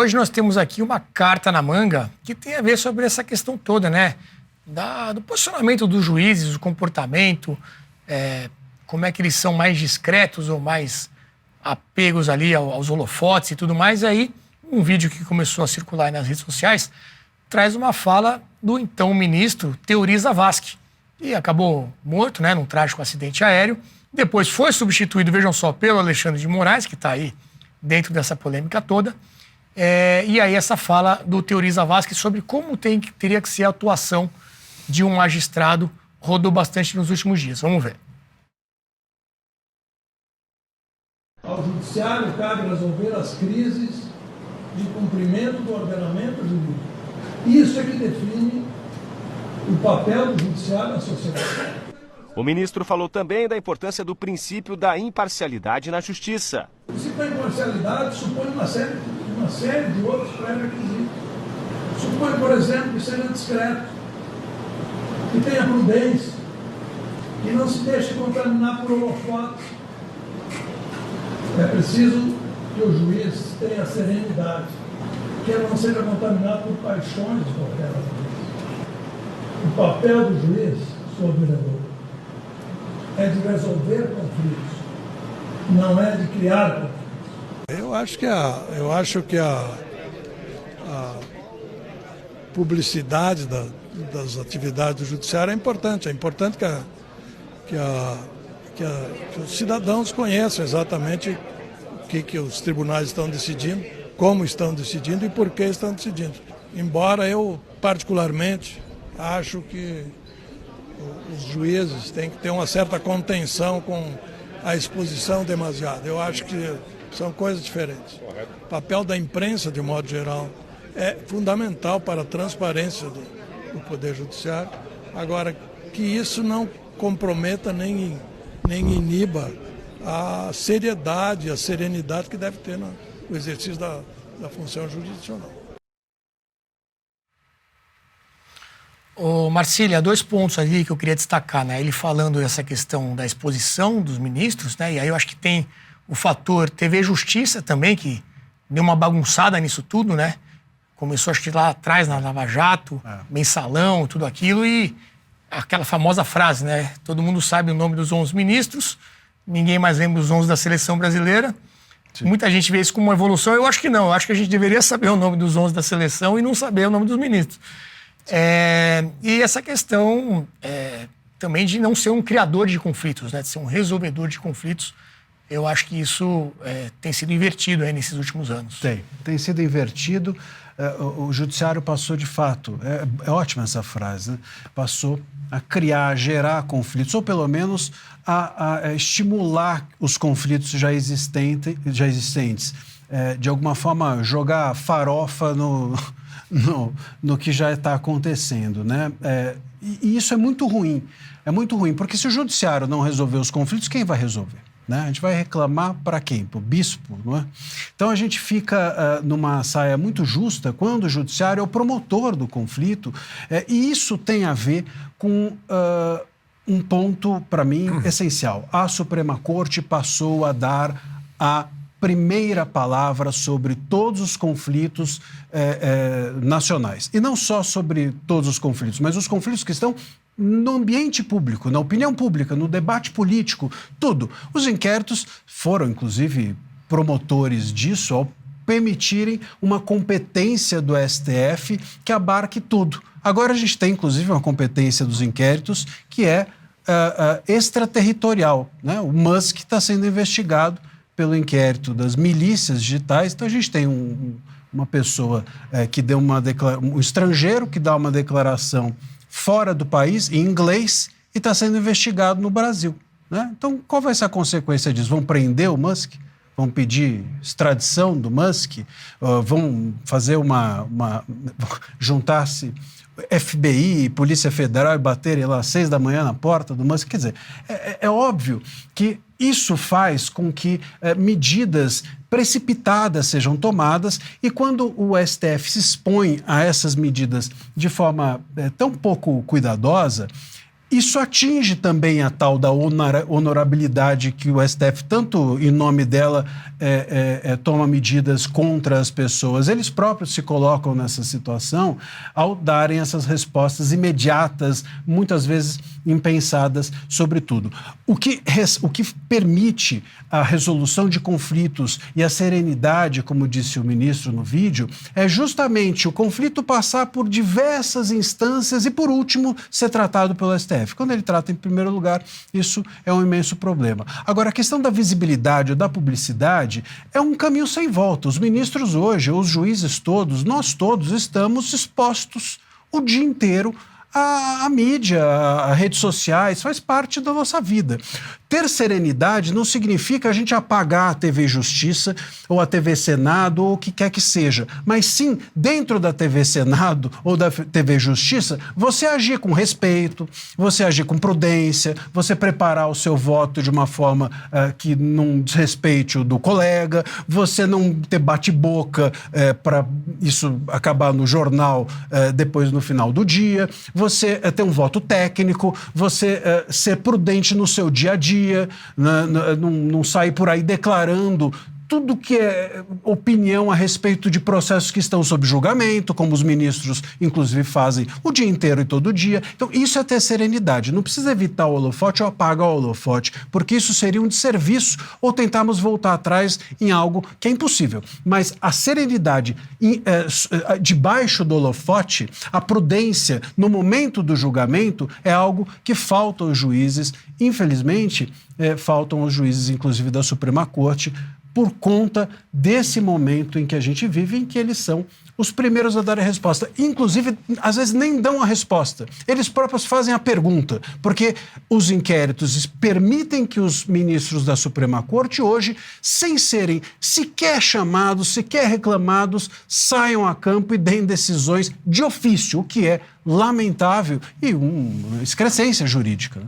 hoje nós temos aqui uma carta na manga que tem a ver sobre essa questão toda, né? Do posicionamento dos juízes, o comportamento, como é que eles são mais discretos ou mais apegos ali aos holofotes e tudo mais. Aí, um vídeo que começou a circular nas redes sociais traz uma fala do então ministro Teori Zavascki, que acabou morto, né, num trágico acidente aéreo. Depois foi substituído, vejam só, pelo Alexandre de Moraes, que está aí dentro dessa polêmica toda. E aí essa fala do Teori Zavascki sobre como teria que ser a atuação de um magistrado rodou bastante nos últimos dias. Vamos ver. Ao judiciário cabe resolver as crises de cumprimento do ordenamento jurídico. Isso é que define o papel do judiciário na sociedade. O ministro falou também da importância do princípio da imparcialidade na justiça. O princípio da imparcialidade supõe uma série de outros pré-requisitos. Supõe, por exemplo, que seja discreto, que tenha prudência, que não se deixe contaminar por holofotes. É preciso que o juiz tenha serenidade, que ele não seja contaminado por paixões de qualquer vez. O papel do juiz, senhor vereador, é de resolver conflitos, não é de criar conflitos. Eu acho que a publicidade das atividades do judiciário é importante. É importante que os cidadãos conheçam exatamente o que os tribunais estão decidindo, como estão decidindo e por que estão decidindo. Embora eu, particularmente, acho que os juízes têm que ter uma certa contenção com a exposição demasiada. Eu acho que são coisas diferentes. O papel da imprensa, de modo geral, é fundamental para a transparência do Poder Judiciário. Agora, que isso não comprometa nem iniba a seriedade, a serenidade que deve ter no exercício da função jurisdicional. Ô Marcília, 2 pontos ali que eu queria destacar, né? Ele falando dessa questão da exposição dos ministros, né? E aí eu acho que tem o fator TV Justiça também, que deu uma bagunçada nisso tudo, né? Começou, acho que lá atrás, na Lava Jato, mensalão, tudo aquilo, e aquela famosa frase, né? Todo mundo sabe o nome dos 11 ministros, ninguém mais lembra os 11 da seleção brasileira. Sim. Muita gente vê isso como uma evolução, eu acho que não. Eu acho que a gente deveria saber o nome dos 11 da seleção e não saber o nome dos ministros. E essa questão também de não ser um criador de conflitos, né? De ser um resolvedor de conflitos. Eu acho que isso tem sido invertido aí nesses últimos anos. Tem sido invertido. O judiciário passou, de fato, é ótima essa frase, né? Passou a criar, a gerar conflitos, ou pelo menos a estimular os conflitos já existentes. De alguma forma, jogar farofa no que já está acontecendo, né? E isso é muito ruim. É muito ruim, porque se o judiciário não resolver os conflitos, quem vai resolver? Né? A gente vai reclamar para quem? Para o bispo, não é? Então a gente fica numa saia muito justa quando o judiciário é o promotor do conflito, e isso tem a ver com um ponto, para mim, essencial. A Suprema Corte passou a dar a primeira palavra sobre todos os conflitos nacionais. E não só sobre todos os conflitos, mas os conflitos que estão no ambiente público, na opinião pública, no debate político, tudo. Os inquéritos foram, inclusive, promotores disso ao permitirem uma competência do STF que abarque tudo. Agora a gente tem, inclusive, uma competência dos inquéritos que é extraterritorial, né? O Musk está sendo investigado pelo inquérito das milícias digitais. Então a gente tem uma pessoa que deu um estrangeiro que dá uma declaração fora do país, em inglês, e está sendo investigado no Brasil, né? Então, qual vai ser a consequência disso? Vão prender o Musk? Vão pedir extradição do Musk? Vão fazer juntar-se FBI e Polícia Federal e baterem lá às 6 da manhã na porta do Musk? Quer dizer, é óbvio que isso faz com que medidas precipitadas sejam tomadas, e quando o STF se expõe a essas medidas de forma tão pouco cuidadosa, Isso atinge também a tal da honorabilidade que o STF, tanto em nome dela, toma medidas contra as pessoas. Eles próprios se colocam nessa situação ao darem essas respostas imediatas, muitas vezes impensadas, sobre tudo. O que permite a resolução de conflitos e a serenidade, como disse o ministro no vídeo, é justamente o conflito passar por diversas instâncias e, por último, ser tratado pelo STF. Quando ele trata em primeiro lugar, isso é um imenso problema. Agora, a questão da visibilidade ou da publicidade é um caminho sem volta. Os ministros hoje, os juízes todos, nós todos estamos expostos o dia inteiro à mídia, a redes sociais, faz parte da nossa vida. Ter serenidade não significa a gente apagar a TV Justiça ou a TV Senado ou o que quer que seja, mas sim, dentro da TV Senado ou da TV Justiça, você agir com respeito, você agir com prudência, você preparar o seu voto de uma forma que não desrespeite o do colega, você não ter bate-boca para isso acabar no jornal depois no final do dia, você ter um voto técnico, você ser prudente no seu dia a dia, não sair por aí declarando tudo que é opinião a respeito de processos que estão sob julgamento, como os ministros, inclusive, fazem o dia inteiro e todo dia. Então, isso é ter serenidade. Não precisa evitar o holofote ou apagar o holofote, porque isso seria um desserviço ou tentarmos voltar atrás em algo que é impossível. Mas a serenidade debaixo do holofote, a prudência no momento do julgamento é algo que falta aos juízes. Infelizmente, faltam aos juízes, inclusive da Suprema Corte, por conta desse momento em que a gente vive, em que eles são os primeiros a dar a resposta. Inclusive, às vezes nem dão a resposta. Eles próprios fazem a pergunta, porque os inquéritos permitem que os ministros da Suprema Corte hoje, sem serem sequer chamados, sequer reclamados, saiam a campo e deem decisões de ofício, o que é lamentável e uma excrescência jurídica.